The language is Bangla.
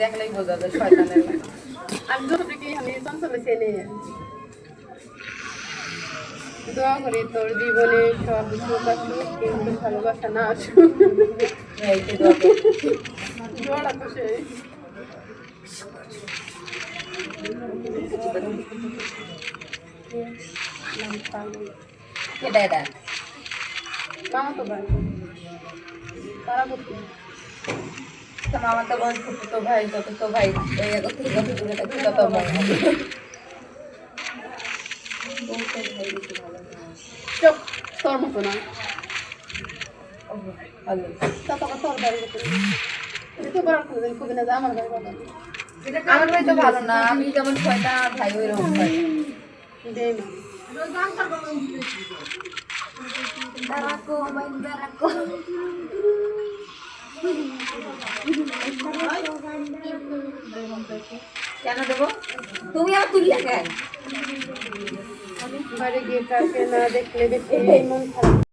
দেখলেই বোঝা যায় শয়তানের লাগে। আমি যতটুকু আমি চঞ্চলে চেনে দোয়া করি তোর জীবনে সব সুখ আসুক কিন্তু ভালোবাসা না আসুক। এইকে দোয়া করি। দোয়াটা তো সেই এটা মামা তো ভাই তারা করতে তো মামা তো বল তো ভাই যত তো ভাই এই আগত থেকে যত দূরে থাকবে তত মঙ্গল। চোখ তোর মতো না ভালো তত তোর বাড়ি তো বড় করে খুবই না আমার বাড়ি বাবা আমার ভাই তো ভালো না, আমি যেমন ছয়টা ভাই ওই রকম ছয়টা। দেই কেন দেবো? তুমি আর তুলিয়া কেন? বাড়ি গিয়ে কাকে না দেখলে বেশি মন খারাপ